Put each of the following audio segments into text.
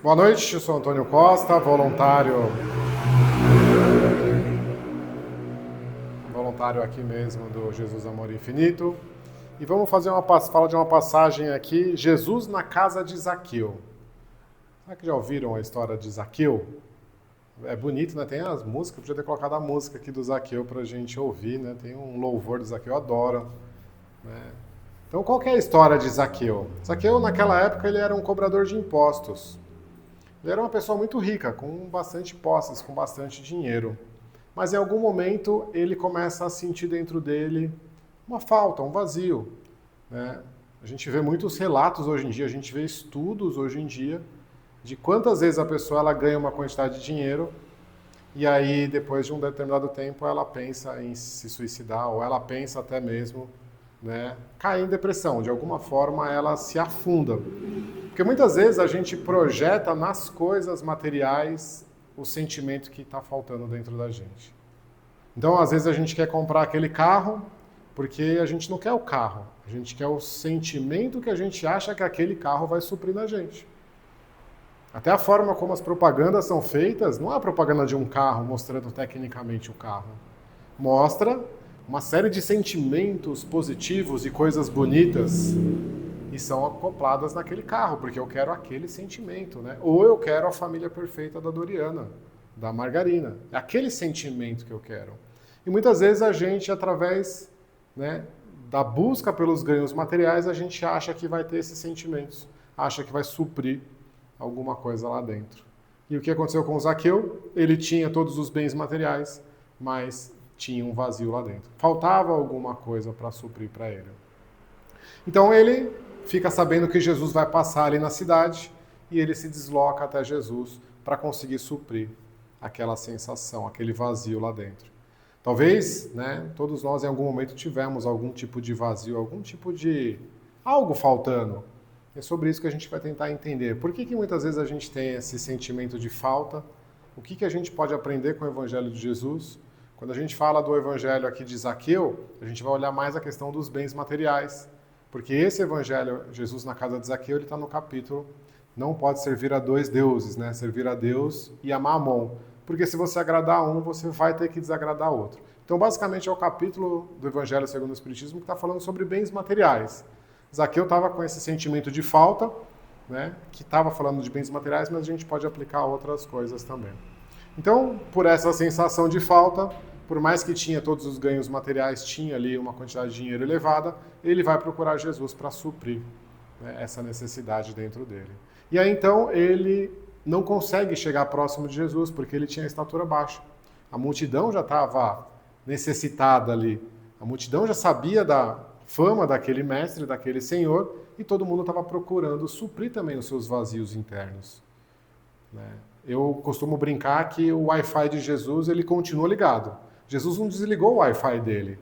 Boa noite, eu sou Antônio Costa, voluntário aqui mesmo do Jesus Amor Infinito. E vamos fazer falar de uma passagem aqui, Jesus na casa de Zaqueu. Será que já ouviram a história de Zaqueu? É bonito, né? Tem as músicas, podia ter colocado a música aqui do Zaqueu pra gente ouvir, né? Tem um louvor do Zaqueu, eu adoro, né? Então, qual que é a história de Zaqueu? Zaqueu, naquela época, ele era um cobrador de impostos. Ele era uma pessoa muito rica, com bastante posses, com bastante dinheiro. Mas em algum momento ele começa a sentir dentro dele uma falta, um vazio, né? A gente vê muitos relatos hoje em dia, a gente vê estudos hoje em dia de quantas vezes a pessoa ela ganha uma quantidade de dinheiro e aí depois de um determinado tempo ela pensa em se suicidar ou ela pensa até mesmo, né, cair em depressão. De alguma forma ela se afunda. Porque muitas vezes a gente projeta nas coisas materiais o sentimento que está faltando dentro da gente. Então, às vezes a gente quer comprar aquele carro porque a gente não quer o carro, a gente quer o sentimento que a gente acha que aquele carro vai suprir na gente. Até a forma como as propagandas são feitas, não é a propaganda de um carro mostrando tecnicamente o carro. Mostra uma série de sentimentos positivos e coisas bonitas e são acopladas naquele carro, porque eu quero aquele sentimento, né? Ou eu quero a família perfeita da Doriana, da Margarina. É aquele sentimento que eu quero. E muitas vezes a gente, através, né, da busca pelos ganhos materiais, a gente acha que vai ter esses sentimentos, acha que vai suprir alguma coisa lá dentro. E o que aconteceu com o Zaqueu? Ele tinha todos os bens materiais, mas tinha um vazio lá dentro. Faltava alguma coisa para suprir para ele. Então ele fica sabendo que Jesus vai passar ali na cidade e ele se desloca até Jesus para conseguir suprir aquela sensação, aquele vazio lá dentro. Talvez, né, todos nós em algum momento tivemos algum tipo de vazio, algum tipo de algo faltando. É sobre isso que a gente vai tentar entender. Por que muitas vezes a gente tem esse sentimento de falta? O que a gente pode aprender com o Evangelho de Jesus? Quando a gente fala do Evangelho aqui de Zaqueu, a gente vai olhar mais a questão dos bens materiais. Porque esse Evangelho, Jesus na casa de Zaqueu, ele está no capítulo não pode servir a dois deuses, né? Servir a Deus e a Mamon. Porque se você agradar um, você vai ter que desagradar outro. Então, basicamente, é o capítulo do Evangelho segundo o Espiritismo que está falando sobre bens materiais. Zaqueu estava com esse sentimento de falta, né, que estava falando de bens materiais, mas a gente pode aplicar outras coisas também. Então, por essa sensação de falta, por mais que tinha todos os ganhos materiais, tinha ali uma quantidade de dinheiro elevada, ele vai procurar Jesus para suprir, né, essa necessidade dentro dele. E aí então ele não consegue chegar próximo de Jesus porque ele tinha a estatura baixa. A multidão já estava necessitada ali. A multidão já sabia da fama daquele mestre, daquele senhor, e todo mundo estava procurando suprir também os seus vazios internos, né? Eu costumo brincar que o Wi-Fi de Jesus ele continua ligado. Jesus não desligou o Wi-Fi dele.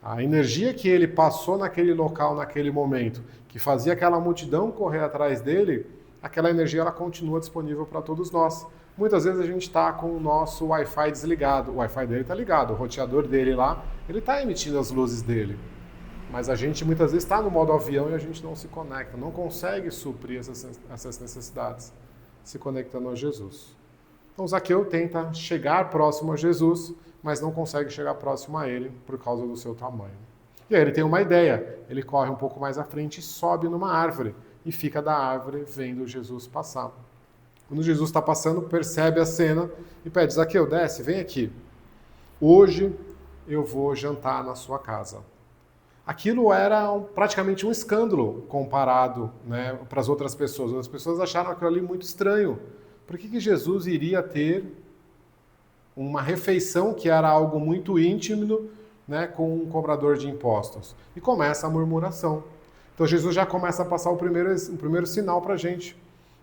A energia que ele passou naquele local, naquele momento, que fazia aquela multidão correr atrás dele, aquela energia ela continua disponível para todos nós. Muitas vezes a gente está com o nosso Wi-Fi desligado. O Wi-Fi dele está ligado, o roteador dele lá, ele está emitindo as luzes dele. Mas a gente muitas vezes está no modo avião e a gente não se conecta, não consegue suprir essas necessidades se conectando a Jesus. Então Zaqueu tenta chegar próximo a Jesus, mas não consegue chegar próximo a ele por causa do seu tamanho. E aí ele tem uma ideia, ele corre um pouco mais à frente e sobe numa árvore e fica da árvore vendo Jesus passar. Quando Jesus está passando, percebe a cena e pede: Zaqueu, desce, vem aqui. Hoje eu vou jantar na sua casa. Aquilo era praticamente um escândalo comparado, né, para as outras pessoas. As pessoas acharam aquilo ali muito estranho. Por que Jesus iria ter uma refeição que era algo muito íntimo, né, com um cobrador de impostos? E começa a murmuração. Então Jesus já começa a passar o primeiro sinal para a gente,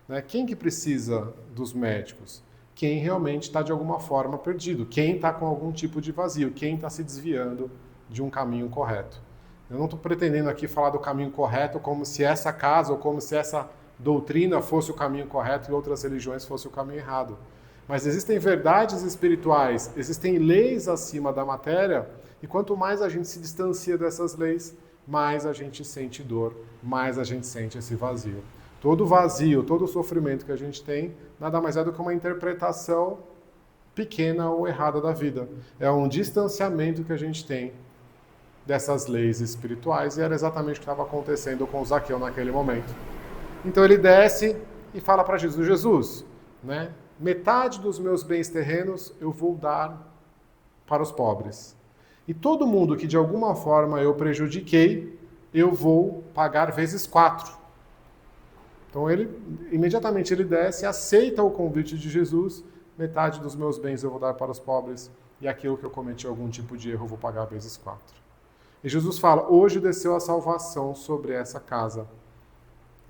né? Quem que precisa dos médicos? Quem realmente está de alguma forma perdido. Quem está com algum tipo de vazio. Quem está se desviando de um caminho correto. Eu não estou pretendendo aqui falar do caminho correto como se essa casa ou como se essa doutrina fosse o caminho correto e outras religiões fosse o caminho errado. Mas existem verdades espirituais, existem leis acima da matéria, e quanto mais a gente se distancia dessas leis, mais a gente sente dor, mais a gente sente esse vazio. Todo vazio, todo sofrimento que a gente tem, nada mais é do que uma interpretação pequena ou errada da vida. É um distanciamento que a gente tem dessas leis espirituais, e era exatamente o que estava acontecendo com Zaqueu naquele momento. Então ele desce e fala para Jesus, Jesus, né, metade dos meus bens terrenos eu vou dar para os pobres. E todo mundo que de alguma forma eu prejudiquei, eu vou pagar vezes 4. Então imediatamente ele desce, aceita o convite de Jesus, metade dos meus bens eu vou dar para os pobres, e aquilo que eu cometi algum tipo de erro eu vou pagar vezes 4. E Jesus fala, hoje desceu a salvação sobre essa casa,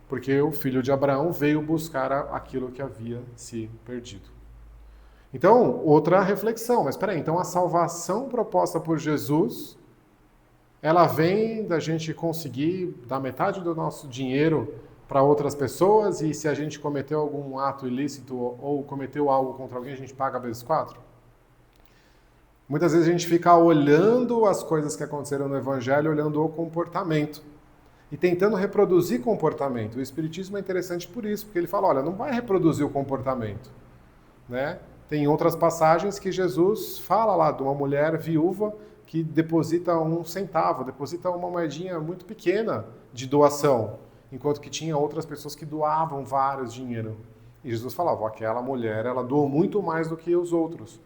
porque o filho de Abraão veio buscar aquilo que havia se perdido. Então, outra reflexão, mas espera aí, então a salvação proposta por Jesus, ela vem da gente conseguir dar metade do nosso dinheiro para outras pessoas, e se a gente cometeu algum ato ilícito ou cometeu algo contra alguém, a gente paga vezes 4? Muitas vezes a gente fica olhando as coisas que aconteceram no Evangelho, olhando o comportamento e tentando reproduzir comportamento. O Espiritismo é interessante por isso, porque ele fala, olha, não vai reproduzir o comportamento, né? Tem outras passagens que Jesus fala lá de uma mulher viúva que deposita 1 centavo, deposita uma moedinha muito pequena de doação, enquanto que tinha outras pessoas que doavam vários dinheiro. E Jesus falava, aquela mulher, ela doou muito mais do que os outros,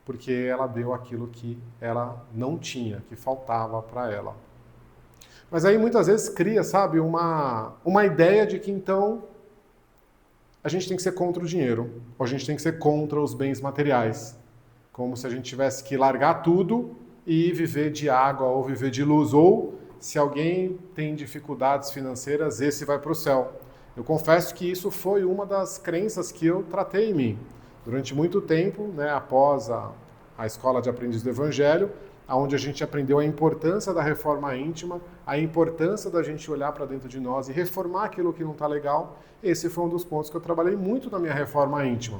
porque ela deu aquilo que ela não tinha, que faltava para ela. Mas aí muitas vezes cria, sabe, uma ideia de que então a gente tem que ser contra o dinheiro, ou a gente tem que ser contra os bens materiais, como se a gente tivesse que largar tudo e viver de água ou viver de luz, ou se alguém tem dificuldades financeiras, esse vai para o céu. Eu confesso que isso foi uma das crenças que eu tratei em mim. Durante muito tempo, né, após a escola de aprendiz do Evangelho, onde a gente aprendeu a importância da reforma íntima, a importância da gente olhar para dentro de nós e reformar aquilo que não está legal, esse foi um dos pontos que eu trabalhei muito na minha reforma íntima.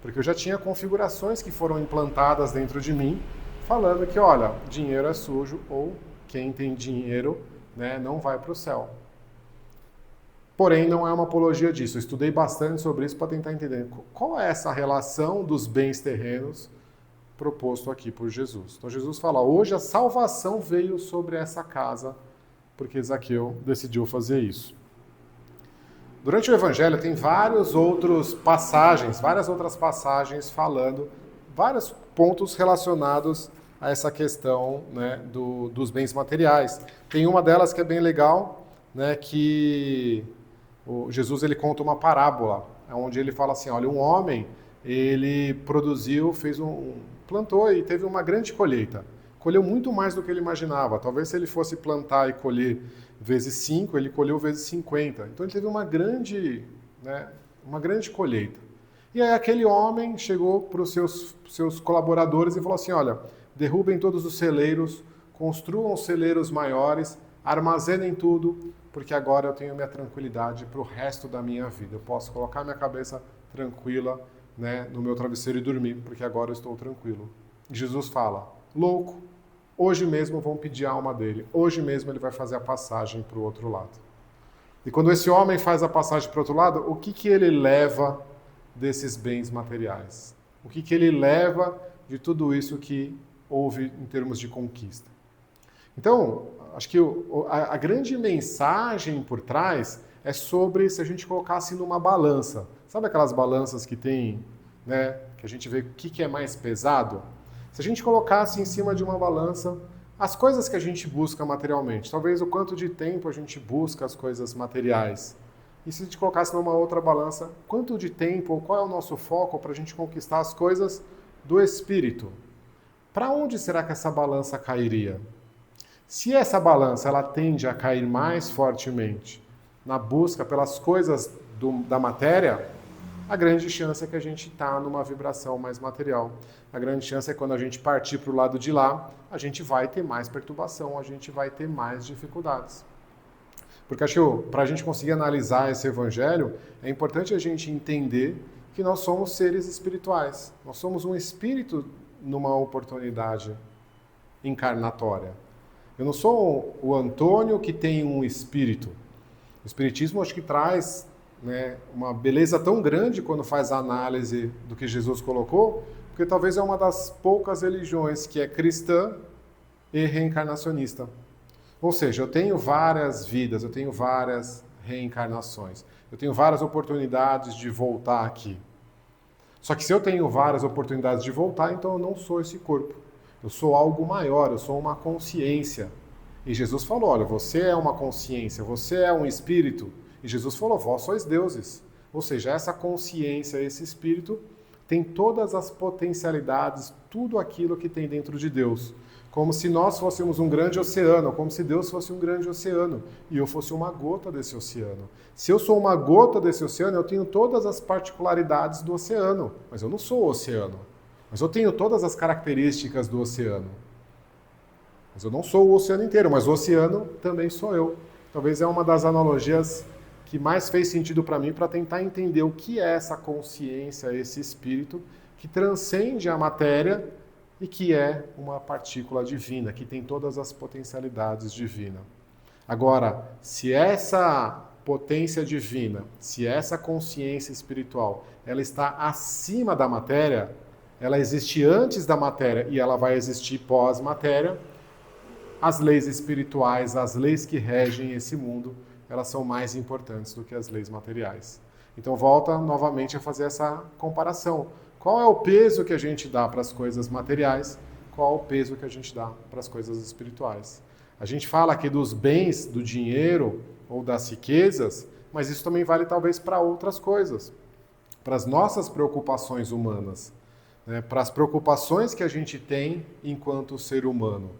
Porque eu já tinha configurações que foram implantadas dentro de mim, falando que, olha, dinheiro é sujo, ou quem tem dinheiro, né, não vai para o céu. Porém, não é uma apologia disso. Eu estudei bastante sobre isso para tentar entender qual é essa relação dos bens terrenos proposto aqui por Jesus. Então Jesus fala, hoje a salvação veio sobre essa casa, porque Zaqueu decidiu fazer isso. Durante o Evangelho tem várias outras passagens falando, vários pontos relacionados a essa questão, né, dos bens materiais. Tem uma delas que é bem legal, né, que Jesus ele conta uma parábola, onde ele fala assim, olha, um homem, ele produziu, plantou e teve uma grande colheita. Colheu muito mais do que ele imaginava. Talvez se ele fosse plantar e colher vezes 5, ele colheu vezes 50. Então ele teve uma grande colheita. E aí aquele homem chegou para os seus colaboradores e falou assim, olha, derrubem todos os celeiros, construam celeiros maiores, armazenem tudo, porque agora eu tenho minha tranquilidade para o resto da minha vida. Eu posso colocar minha cabeça tranquila, né, no meu travesseiro e dormir, porque agora eu estou tranquilo. E Jesus fala, louco, hoje mesmo vão pedir a alma dele, hoje mesmo ele vai fazer a passagem para o outro lado. E quando esse homem faz a passagem para o outro lado, o que ele leva desses bens materiais? O que ele leva de tudo isso que houve em termos de conquista? Então, acho que a grande mensagem por trás é sobre se a gente colocasse numa balança. Sabe aquelas balanças que tem, né, que a gente vê o que é mais pesado? Se a gente colocasse em cima de uma balança as coisas que a gente busca materialmente, talvez o quanto de tempo a gente busca as coisas materiais. E se a gente colocasse numa outra balança, quanto de tempo ou qual é o nosso foco para a gente conquistar as coisas do espírito? Para onde será que essa balança cairia? Se essa balança ela tende a cair mais fortemente na busca pelas coisas da matéria, a grande chance é que a gente está numa vibração mais material. A grande chance é que quando a gente partir para o lado de lá, a gente vai ter mais perturbação, a gente vai ter mais dificuldades. Porque acho que para a gente conseguir analisar esse evangelho, é importante a gente entender que nós somos seres espirituais. Nós somos um espírito numa oportunidade encarnatória. Eu não sou o Antônio que tem um espírito. O espiritismo acho que traz né, uma beleza tão grande quando faz a análise do que Jesus colocou, porque talvez é uma das poucas religiões que é cristã e reencarnacionista. Ou seja, eu tenho várias vidas, eu tenho várias reencarnações, eu tenho várias oportunidades de voltar aqui. Só que se eu tenho várias oportunidades de voltar, então eu não sou esse corpo. Eu sou algo maior, eu sou uma consciência. E Jesus falou, olha, você é uma consciência, você é um espírito. E Jesus falou, vós sois deuses. Ou seja, essa consciência, esse espírito, tem todas as potencialidades, tudo aquilo que tem dentro de Deus. Como se nós fôssemos um grande oceano, como se Deus fosse um grande oceano e eu fosse uma gota desse oceano. Se eu sou uma gota desse oceano, eu tenho todas as particularidades do oceano, mas eu não sou o oceano. Mas eu tenho todas as características do oceano. Mas eu não sou o oceano inteiro, mas o oceano também sou eu. Talvez é uma das analogias que mais fez sentido para mim para tentar entender o que é essa consciência, esse espírito que transcende a matéria e que é uma partícula divina, que tem todas as potencialidades divinas. Agora, se essa potência divina, se essa consciência espiritual, ela está acima da matéria, ela existe antes da matéria e ela vai existir pós-matéria, as leis espirituais, as leis que regem esse mundo, elas são mais importantes do que as leis materiais. Então volta novamente a fazer essa comparação. Qual é o peso que a gente dá para as coisas materiais? Qual é o peso que a gente dá para as coisas espirituais? A gente fala aqui dos bens, do dinheiro ou das riquezas, mas isso também vale talvez para outras coisas, para as nossas preocupações humanas, né? Para as preocupações que a gente tem enquanto ser humano.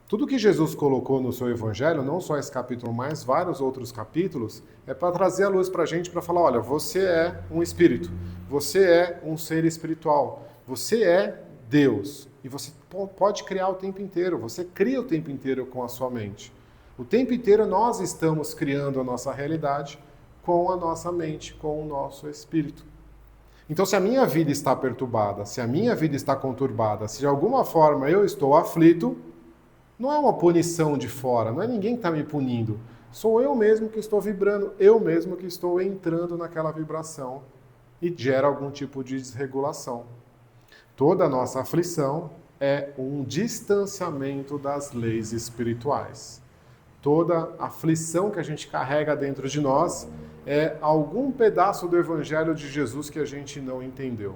Tudo que Jesus colocou no seu evangelho, não só esse capítulo, mas vários outros capítulos, é para trazer a luz para a gente, para falar, olha, você é um espírito, você é um ser espiritual, você é Deus, e você pode criar o tempo inteiro, você cria o tempo inteiro com a sua mente. O tempo inteiro nós estamos criando a nossa realidade com a nossa mente, com o nosso espírito. Então, se a minha vida está perturbada, se a minha vida está conturbada, se de alguma forma eu estou aflito, não é uma punição de fora, não é ninguém que está me punindo. Sou eu mesmo que estou vibrando, eu mesmo que estou entrando naquela vibração e gera algum tipo de desregulação. Toda a nossa aflição é um distanciamento das leis espirituais. Toda aflição que a gente carrega dentro de nós é algum pedaço do Evangelho de Jesus que a gente não entendeu.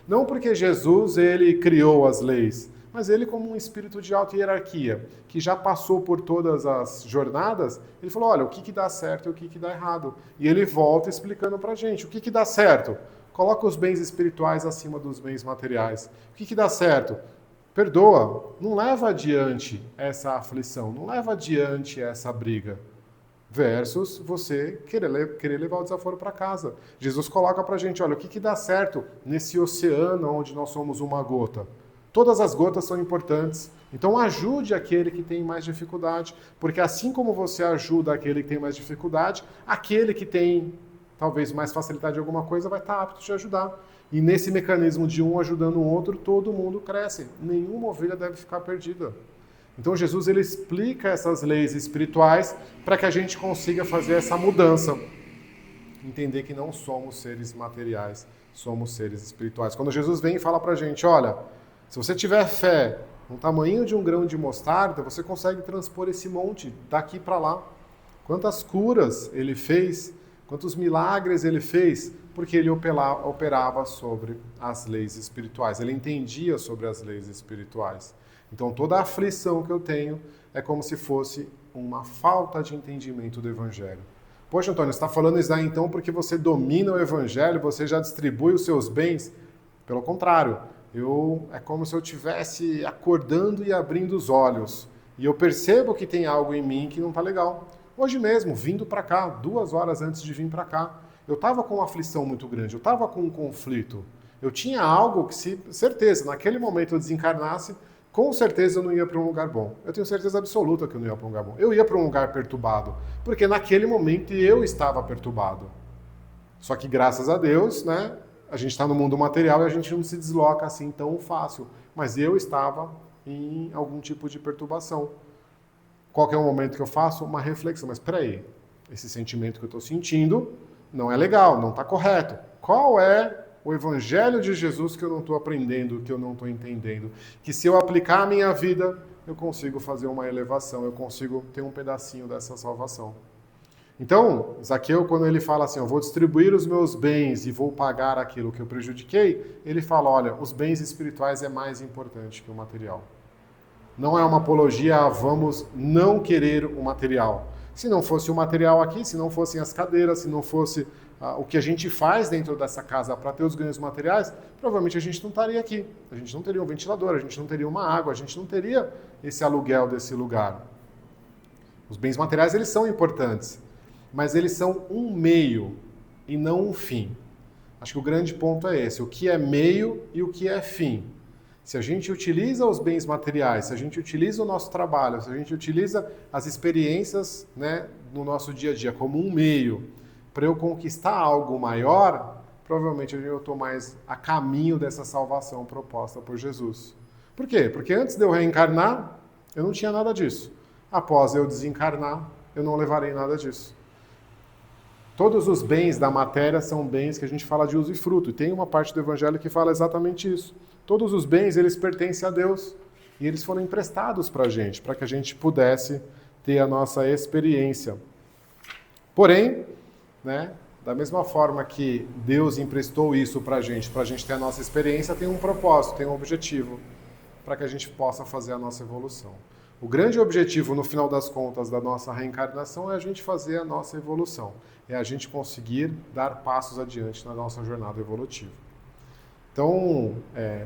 Não porque Jesus ele criou as leis, mas ele como um espírito de alta hierarquia, que já passou por todas as jornadas, ele falou, olha, o que dá certo e o que dá errado. E ele volta explicando pra gente, o que dá certo? Coloca os bens espirituais acima dos bens materiais. O que dá certo? Perdoa, não leva adiante essa aflição, não leva adiante essa briga. Versus você querer levar o desaforo para casa. Jesus coloca pra gente, olha, o que dá certo nesse oceano onde nós somos uma gota? Todas as gotas são importantes. Então ajude aquele que tem mais dificuldade, porque assim como você ajuda aquele que tem mais dificuldade, aquele que tem talvez mais facilidade em alguma coisa vai estar apto a te ajudar. E nesse mecanismo de um ajudando o outro, todo mundo cresce. Nenhuma ovelha deve ficar perdida. Então Jesus ele explica essas leis espirituais para que a gente consiga fazer essa mudança. Entender que não somos seres materiais, somos seres espirituais. Quando Jesus vem e fala para a gente, olha, se você tiver fé no tamanho de um grão de mostarda, você consegue transpor esse monte daqui para lá. Quantas curas ele fez, quantos milagres ele fez, porque ele operava sobre as leis espirituais. Ele entendia sobre as leis espirituais. Então toda a aflição que eu tenho é como se fosse uma falta de entendimento do Evangelho. Poxa, Antônio, você está falando isso aí então porque você domina o Evangelho, você já distribui os seus bens? Pelo contrário. É como se eu estivesse acordando e abrindo os olhos. E eu percebo que tem algo em mim que não está legal. Hoje mesmo, vindo para cá, 2 horas antes de vir para cá, eu estava com uma aflição muito grande, eu estava com um conflito. Eu tinha algo que, certeza, naquele momento eu desencarnasse, com certeza eu não ia para um lugar bom. Eu tenho certeza absoluta que eu não ia para um lugar bom. Eu ia para um lugar perturbado, porque naquele momento eu estava perturbado. Só que graças a Deus, né? A gente está no mundo material e a gente não se desloca assim tão fácil. Mas eu estava em algum tipo de perturbação. Qual que é o momento que eu faço? Uma reflexão. Mas espera aí, esse sentimento que eu estou sentindo não é legal, não está correto. Qual é o evangelho de Jesus que eu não estou aprendendo, que eu não estou entendendo? Que se eu aplicar a minha vida, eu consigo fazer uma elevação, eu consigo ter um pedacinho dessa salvação. Então, Zaqueu, quando ele fala assim, eu vou distribuir os meus bens e vou pagar aquilo que eu prejudiquei, ele fala, olha, os bens espirituais é mais importante que o material. Não é uma apologia a vamos não querer o material. Se não fosse o material aqui, se não fossem as cadeiras, se não fosse o que a gente faz dentro dessa casa para ter os ganhos materiais, provavelmente a gente não estaria aqui. A gente não teria um ventilador, a gente não teria uma água, a gente não teria esse aluguel desse lugar. Os bens materiais, eles são importantes, mas eles são um meio e não um fim. Acho que o grande ponto é esse, o que é meio e o que é fim. Se a gente utiliza os bens materiais, se a gente utiliza o nosso trabalho, se a gente utiliza as experiências, né, no nosso dia a dia como um meio para eu conquistar algo maior, provavelmente eu estou mais a caminho dessa salvação proposta por Jesus. Por quê? Porque antes de eu reencarnar, eu não tinha nada disso. Após eu desencarnar, eu não levarei nada disso. Todos os bens da matéria são bens que a gente fala de uso e fruto. E tem uma parte do Evangelho que fala exatamente isso. Todos os bens, eles pertencem a Deus. E eles foram emprestados para a gente, para que a gente pudesse ter a nossa experiência. Porém, né, da mesma forma que Deus emprestou isso para a gente ter a nossa experiência, tem um propósito, tem um objetivo, para que a gente possa fazer a nossa evolução. O grande objetivo, no final das contas, da nossa reencarnação é a gente fazer a nossa evolução. É a gente conseguir dar passos adiante na nossa jornada evolutiva. Então,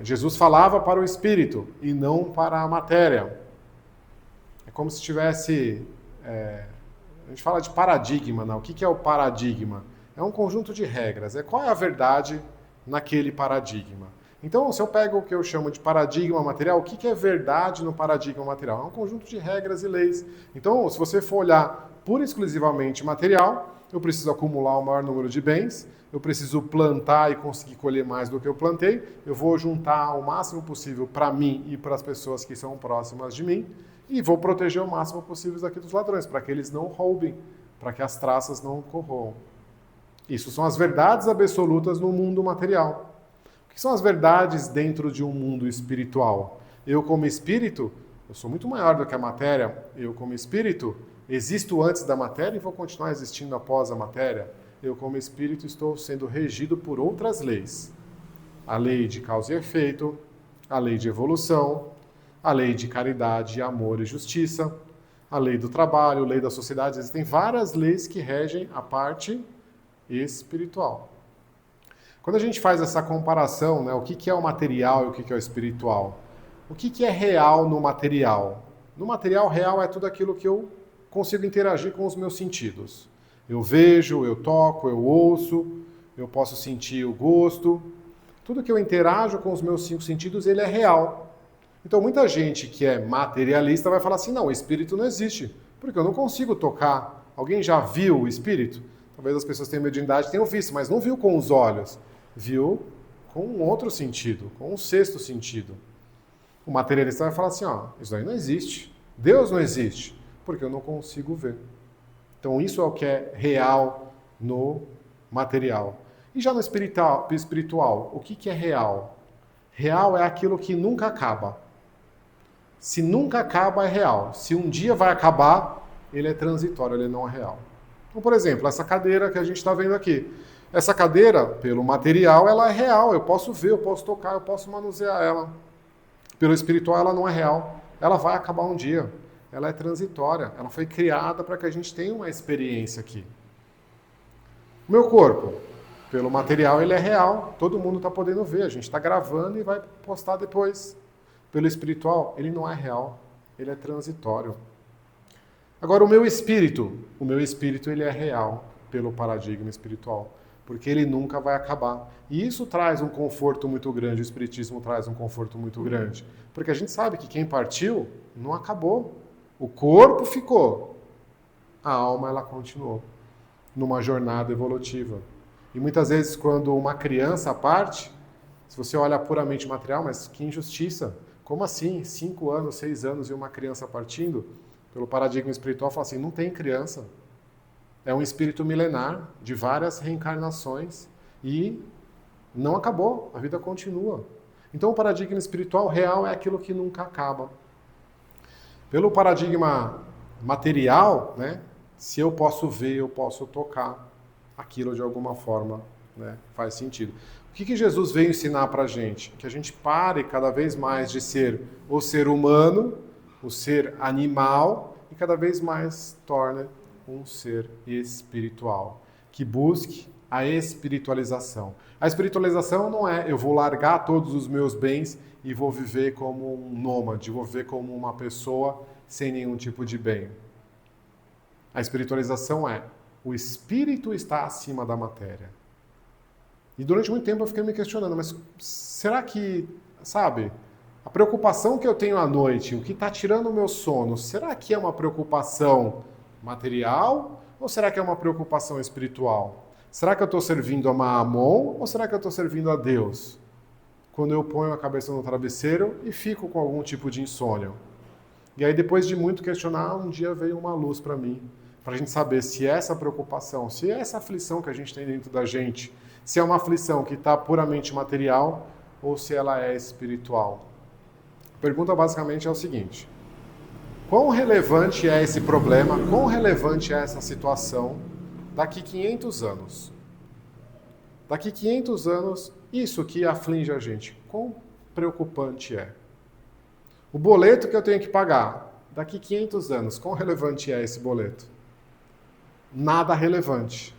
Jesus falava para o espírito e não para a matéria. É como se tivesse... a gente fala de paradigma, não? O que é o paradigma? É um conjunto de regras. Qual é a verdade naquele paradigma? Então, se eu pego o que eu chamo de paradigma material, o que é verdade no paradigma material? É um conjunto de regras e leis. Então, se você for olhar pura e exclusivamente material, eu preciso acumular o maior número de bens, eu preciso plantar e conseguir colher mais do que eu plantei, eu vou juntar o máximo possível para mim e para as pessoas que são próximas de mim, e vou proteger o máximo possível daqui dos ladrões, para que eles não roubem, para que as traças não corroam. Isso são as verdades absolutas no mundo material. O que são as verdades dentro de um mundo espiritual? Eu, como espírito, eu sou muito maior do que a matéria. Eu, como espírito, existo antes da matéria e vou continuar existindo após a matéria. Eu, como espírito, estou sendo regido por outras leis. A lei de causa e efeito, a lei de evolução, a lei de caridade, amor e justiça, a lei do trabalho, a lei da sociedade. Existem várias leis que regem a parte espiritual. Quando a gente faz essa comparação, né, o que é o material e o que é o espiritual? O que é real no material? No material, real é tudo aquilo que eu consigo interagir com os meus sentidos. Eu vejo, eu toco, eu ouço, eu posso sentir o gosto. Tudo que eu interajo com os meus 5 sentidos, ele é real. Então, muita gente que é materialista vai falar assim, não, o espírito não existe, porque eu não consigo tocar. Alguém já viu o espírito? Talvez as pessoas tenham mediunidade, tenham visto, mas não viu com os olhos. Viu com um outro sentido, com um 6º sentido. O materialista vai falar assim, isso aí não existe. Deus não existe, porque eu não consigo ver. Então isso é o que é real no material. E já no espiritual, o que é real? Real é aquilo que nunca acaba. Se nunca acaba, é real. Se um dia vai acabar, ele é transitório, ele não é real. Então, por exemplo, essa cadeira que a gente está vendo aqui. Essa cadeira, pelo material, ela é real. Eu posso ver, eu posso tocar, eu posso manusear ela. Pelo espiritual, ela não é real. Ela vai acabar um dia. Ela é transitória. Ela foi criada para que a gente tenha uma experiência aqui. O meu corpo, pelo material, ele é real. Todo mundo está podendo ver. A gente está gravando e vai postar depois. Pelo espiritual, ele não é real. Ele é transitório. Agora, o meu espírito ele é real pelo paradigma espiritual, porque ele nunca vai acabar. E isso traz um conforto muito grande, o espiritismo traz um conforto muito grande, porque a gente sabe que quem partiu não acabou. O corpo ficou, a alma ela continuou numa jornada evolutiva. E muitas vezes quando uma criança parte, se você olha puramente material, mas que injustiça, como assim? 5 anos, 6 anos e uma criança partindo? Pelo paradigma espiritual, fala assim, não tem criança. é um espírito milenar de várias reencarnações e não acabou, a vida continua. Então o paradigma espiritual real é aquilo que nunca acaba. Pelo paradigma material, né, se eu posso ver, eu posso tocar, aquilo de alguma forma, né, faz sentido. O que Jesus veio ensinar para a gente? Que a gente pare cada vez mais de ser o ser humano, o ser animal, e cada vez mais torne um ser espiritual, que busque a espiritualização. A espiritualização não é eu vou largar todos os meus bens e vou viver como um nômade, vou viver como uma pessoa sem nenhum tipo de bem. A espiritualização é o espírito está acima da matéria. E durante muito tempo eu fiquei me questionando, mas será que, sabe, a preocupação que eu tenho à noite, o que está tirando o meu sono, será que é uma preocupação material ou será que é uma preocupação espiritual? Será que eu estou servindo a Maamon ou será que eu estou servindo a Deus? Quando eu ponho a cabeça no travesseiro e fico com algum tipo de insônia. E aí depois de muito questionar, um dia veio uma luz para mim, para a gente saber se essa preocupação, se essa aflição que a gente tem dentro da gente, se é uma aflição que está puramente material ou se ela é espiritual. A pergunta basicamente é o seguinte: quão relevante é esse problema, quão relevante é essa situação daqui 500 anos? Daqui 500 anos, isso que aflige a gente, quão preocupante é? O boleto que eu tenho que pagar, daqui 500 anos, quão relevante é esse boleto? Nada relevante.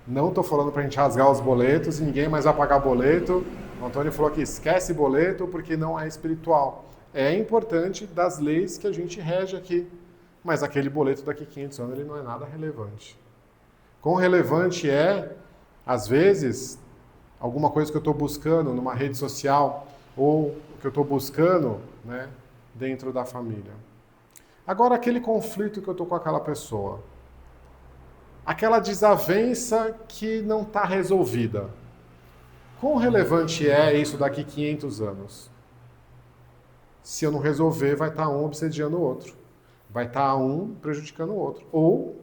Não estou falando para a gente rasgar os boletos e ninguém mais vai pagar boleto. O Antônio falou que esquece boleto porque não é espiritual. É importante das leis que a gente rege aqui, mas aquele boleto daqui 500 anos ele não é nada relevante. Quão relevante é, às vezes, alguma coisa que eu estou buscando numa rede social ou que eu estou buscando, né, dentro da família. Agora, aquele conflito que eu estou com aquela pessoa, aquela desavença que não está resolvida. Quão relevante é isso daqui 500 anos? Se eu não resolver, vai estar um obsediando o outro. Vai estar um prejudicando o outro. Ou,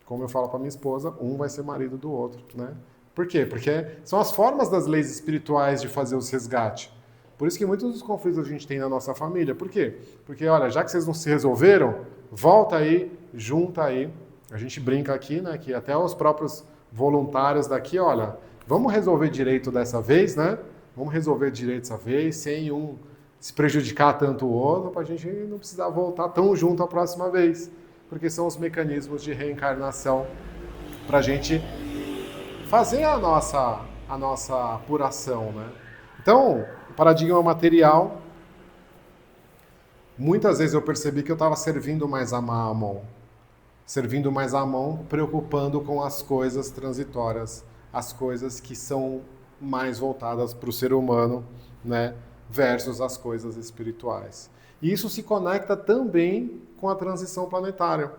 como eu falo para minha esposa, um vai ser marido do outro, né? Por quê? Porque são as formas das leis espirituais de fazer os resgates. Por isso que muitos dos conflitos a gente tem na nossa família. Por quê? Porque, olha, já que vocês não se resolveram, volta aí, junta aí. A gente brinca aqui, né, que até os próprios voluntários daqui, olha, vamos resolver direito dessa vez, né? Vamos resolver direito dessa vez, sem um se prejudicar tanto o outro, para a gente não precisar voltar tão junto a próxima vez. Porque são os mecanismos de reencarnação para a gente fazer a nossa apuração, né? Então, o paradigma material, muitas vezes eu percebi que eu estava servindo mais a Maamon, preocupando com as coisas transitórias, as coisas que são mais voltadas para o ser humano, né, versus as coisas espirituais. E isso se conecta também com a transição planetária.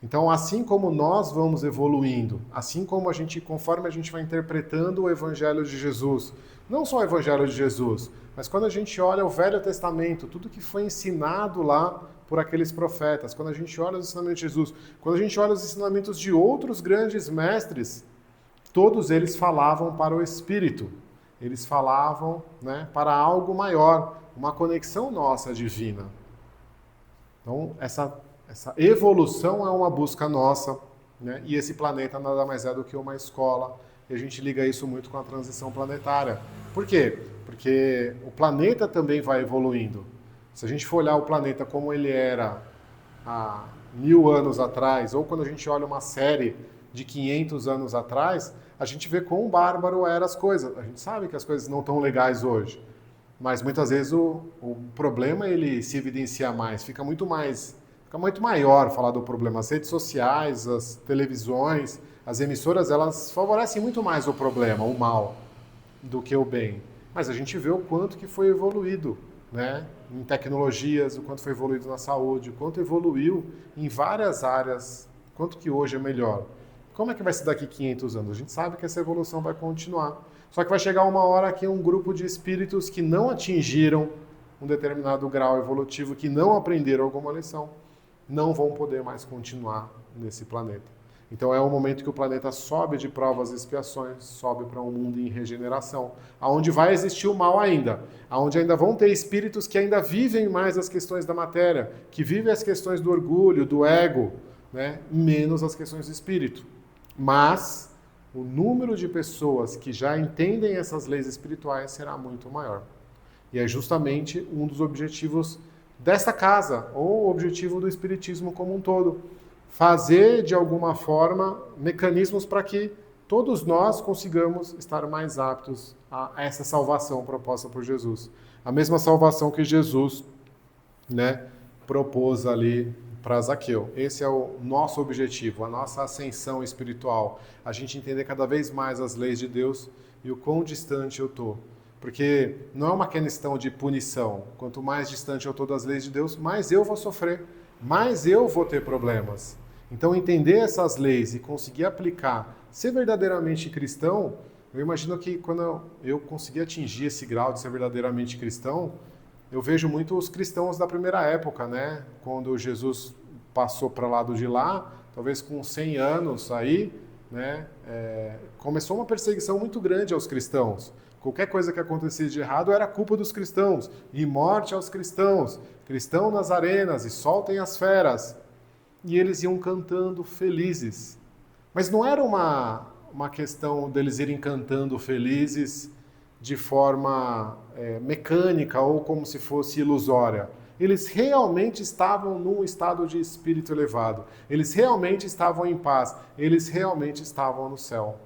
Então, assim como nós vamos evoluindo, assim como conforme a gente vai interpretando o Evangelho de Jesus, não só o Evangelho de Jesus, mas quando a gente olha o Velho Testamento, tudo que foi ensinado lá por aqueles profetas, quando a gente olha os ensinamentos de Jesus, quando a gente olha os ensinamentos de outros grandes mestres, todos eles falavam para o Espírito. Eles falavam, né, para algo maior, uma conexão nossa divina. Então, essa evolução é uma busca nossa, né? E esse planeta nada mais é do que uma escola, e a gente liga isso muito com a transição planetária. Por quê? Porque o planeta também vai evoluindo. Se a gente for olhar o planeta como ele era há 1000 anos atrás, ou quando a gente olha uma série de 500 anos atrás, a gente vê quão bárbaro eram as coisas. A gente sabe que as coisas não estão legais hoje, mas muitas vezes o problema ele se evidencia mais, fica muito maior falar do problema. As redes sociais, as televisões, as emissoras, elas favorecem muito mais o problema, o mal, do que o bem. Mas a gente vê o quanto que foi evoluído, né, em tecnologias, o quanto foi evoluído na saúde, o quanto evoluiu em várias áreas, quanto que hoje é melhor. Como é que vai ser daqui 500 anos? A gente sabe que essa evolução vai continuar. Só que vai chegar uma hora que um grupo de espíritos que não atingiram um determinado grau evolutivo, que não aprenderam alguma lição, não vão poder mais continuar nesse planeta. Então é o momento que o planeta sobe de provas e expiações, sobe para um mundo em regeneração, aonde vai existir o mal ainda, aonde ainda vão ter espíritos que ainda vivem mais as questões da matéria, que vivem as questões do orgulho, do ego, né? Menos as questões do espírito. Mas o número de pessoas que já entendem essas leis espirituais será muito maior. E é justamente um dos objetivos desta casa, ou o objetivo do espiritismo como um todo. Fazer, de alguma forma, mecanismos para que todos nós consigamos estar mais aptos a essa salvação proposta por Jesus. A mesma salvação que Jesus, né, propôs ali para Zaqueu. Esse é o nosso objetivo, a nossa ascensão espiritual. A gente entender cada vez mais as leis de Deus e o quão distante eu estou. Porque não é uma questão de punição. Quanto mais distante eu estou das leis de Deus, mais eu vou sofrer, mais eu vou ter problemas. Então, entender essas leis e conseguir aplicar, ser verdadeiramente cristão, eu imagino que quando eu conseguir atingir esse grau de ser verdadeiramente cristão, eu vejo muito os cristãos da primeira época, né? Quando Jesus passou para o lado de lá, talvez com 100 anos aí, né? Começou uma perseguição muito grande aos cristãos. Qualquer coisa que acontecia de errado era culpa dos cristãos. E morte aos cristãos. Cristão nas arenas e soltem as feras. E eles iam cantando felizes. Mas não era uma questão deles irem cantando felizes de forma mecânica ou como se fosse ilusória. Eles realmente estavam num estado de espírito elevado. Eles realmente estavam em paz. Eles realmente estavam no céu.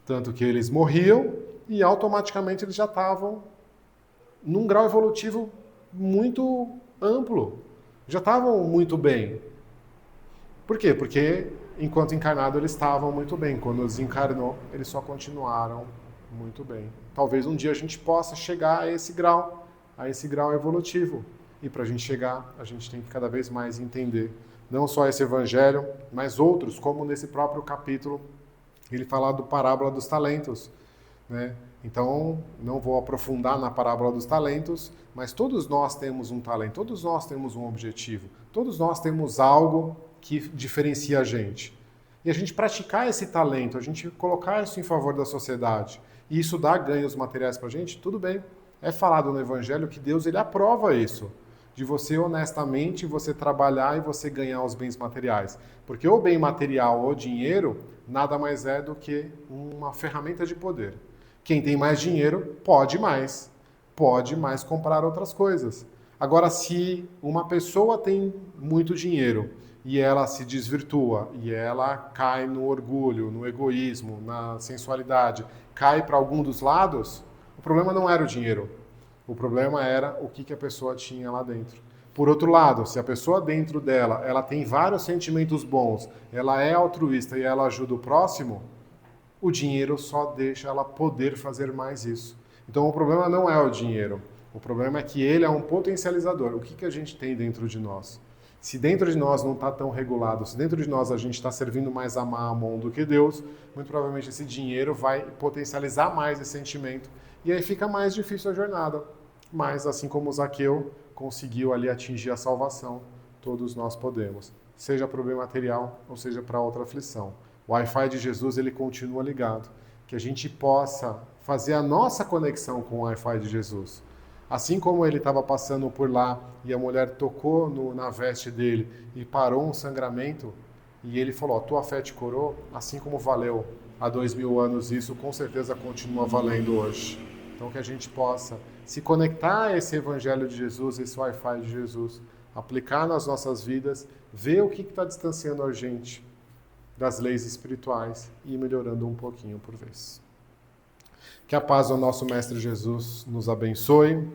Tanto que eles morriam e automaticamente eles já estavam num grau evolutivo muito amplo. Já estavam muito bem. Por quê? Porque enquanto encarnado eles estavam muito bem. Quando desencarnou, eles só continuaram muito bem. Talvez um dia a gente possa chegar a esse grau evolutivo. E para a gente chegar, a gente tem que cada vez mais entender não só esse evangelho, mas outros, como nesse próprio capítulo, ele fala do parábola dos talentos, né? Então, não vou aprofundar na parábola dos talentos, mas todos nós temos um talento, todos nós temos um objetivo, todos nós temos algo que diferencia a gente. E a gente praticar esse talento, a gente colocar isso em favor da sociedade, e isso dá ganhos materiais para a gente, tudo bem. É falado no Evangelho que Deus ele aprova isso, de você honestamente você trabalhar e você ganhar os bens materiais. Porque o bem material, o dinheiro, nada mais é do que uma ferramenta de poder. Quem tem mais dinheiro pode mais comprar outras coisas. Agora, se uma pessoa tem muito dinheiro e ela se desvirtua, e ela cai no orgulho, no egoísmo, na sensualidade, cai para algum dos lados, o problema não era o dinheiro. O problema era o que a pessoa tinha lá dentro. Por outro lado, se a pessoa dentro dela, ela tem vários sentimentos bons, ela é altruísta e ela ajuda o próximo, o dinheiro só deixa ela poder fazer mais isso. Então o problema não é o dinheiro. O problema é que ele é um potencializador. O que a gente tem dentro de nós? Se dentro de nós não está tão regulado, se dentro de nós a gente está servindo mais a Mammon do que Deus, muito provavelmente esse dinheiro vai potencializar mais esse sentimento. E aí fica mais difícil a jornada. Mas assim como o Zaqueu conseguiu ali atingir a salvação, todos nós podemos. Seja para o bem material ou seja para outra aflição. O Wi-Fi de Jesus ele continua ligado. Que a gente possa fazer a nossa conexão com o Wi-Fi de Jesus. Assim como ele estava passando por lá e a mulher tocou na veste dele e parou um sangramento, e ele falou, tua fé te curou, assim como valeu há 2000 anos isso, com certeza continua valendo hoje. Então que a gente possa se conectar a esse Evangelho de Jesus, esse Wi-Fi de Jesus, aplicar nas nossas vidas, ver o que está distanciando a gente das leis espirituais e ir melhorando um pouquinho por vez. Que a paz do nosso Mestre Jesus nos abençoe.